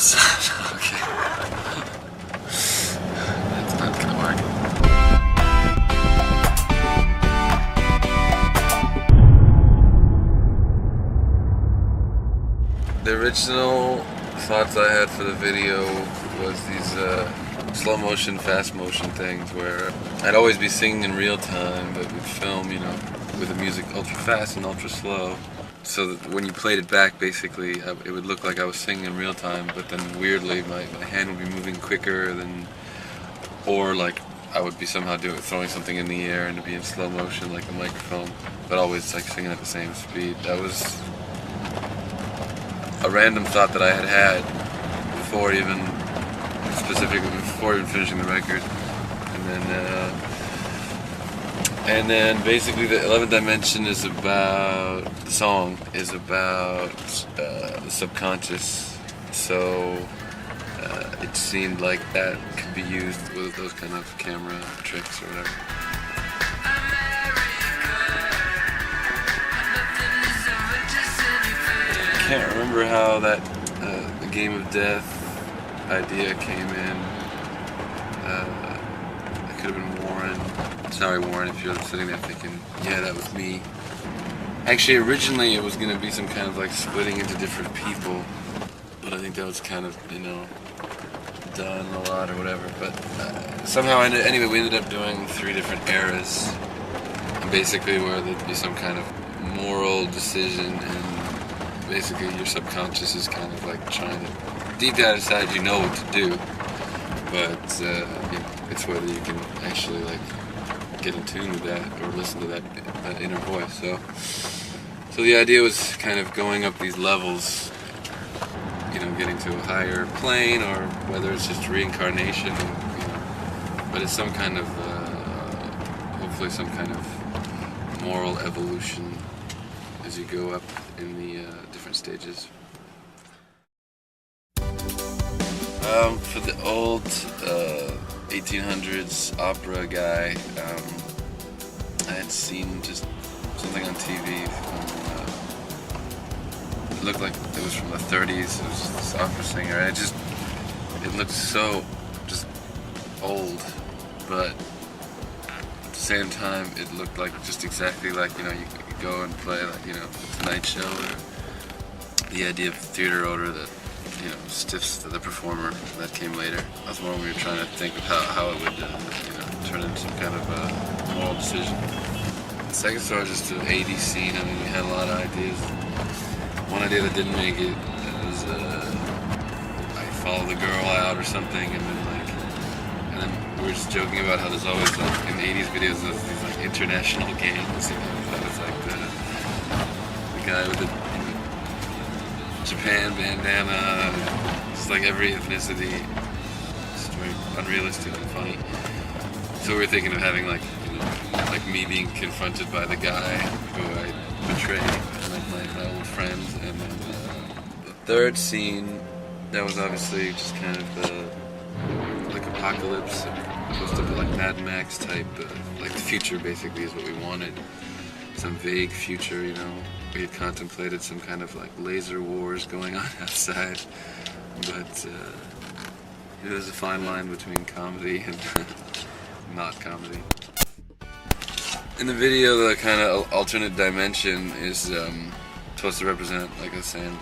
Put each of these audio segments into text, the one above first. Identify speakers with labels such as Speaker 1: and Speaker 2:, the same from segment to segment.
Speaker 1: else. Okay. That's not gonna work. The original thoughts I had for the video was these slow motion, fast motion things where I'd always be singing in real time, but we'd film, you know, with the music ultra fast and ultra slow. So that when you played it back, basically, it would look like I was singing in real time, but then weirdly my hand would be moving quicker than, or like I would be somehow throwing something in the air and it'd be in slow motion like a microphone, but always like singing at the same speed. That was a random thought that I had before even finishing the record, and then basically the 11th Dimension is about, the song is about the subconscious, so it seemed like that could be used with those kind of camera tricks or whatever. I can't remember how that the Game of Death idea came in. It could have been Warren. Sorry, Warren, if you're sitting there thinking, yeah, that was me. Actually, originally it was going to be some kind of like splitting into different people, but I think that was kind of, you know, done a lot or whatever. But somehow, anyway, we ended up doing 3 different eras, basically where there'd be some kind of moral decision, and basically your subconscious is kind of like trying to, deep down inside you know what to do, but you know, it's whether you can actually like get in tune with that or listen to that inner voice. So the idea was kind of going up these levels, you know, getting to a higher plane, or whether it's just reincarnation, you know, but it's some kind of hopefully some kind of moral evolution as you go up in the different stages. For the old 1800s opera guy, I had seen just something on TV. It looked like it was from the 30s. It was just this opera singer. It looked so just old, but at the same time, it looked like just exactly like, you know, you could go and play like, you know, the Tonight Show, or the idea of theater order that, you know, stiffs the performer. That came later. That was more when we were trying to think of how it would, you know, turn into some kind of moral decision. The second story was just an 80s scene. I mean, we had a lot of ideas. One idea that didn't make it was I follow the girl out or something, and then we were just joking about how there's always like in the 80s videos there's these like international gangs, you know, that was like the guy with the Japan bandana, just like every ethnicity, just very unrealistic and funny. So we were thinking of having like, you know, like me being confronted by the guy who I betrayed, like my old friends, and then the third scene, that was obviously just kind of like apocalypse, supposed to be like Mad Max type, like the future basically is what we wanted, some vague future, you know. We had contemplated some kind of like laser wars going on outside, but there's a fine line between comedy and not comedy. In the video, the kind of alternate dimension is supposed to represent, like I was saying,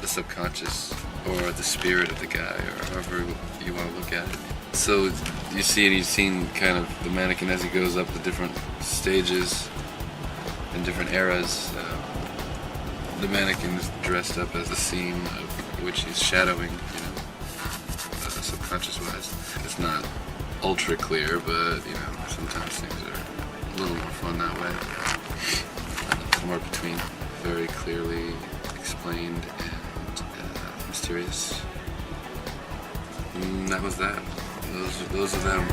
Speaker 1: the subconscious or the spirit of the guy, or however you want to look at it. So you've seen kind of the mannequin as he goes up the different stages in different eras. The mannequin is dressed up as the scene of which he's shadowing, you know, subconscious-wise. It's not ultra clear, but, you know, sometimes things are a little more fun that way. Somewhere between very clearly explained and mysterious. And that was that. Those are them.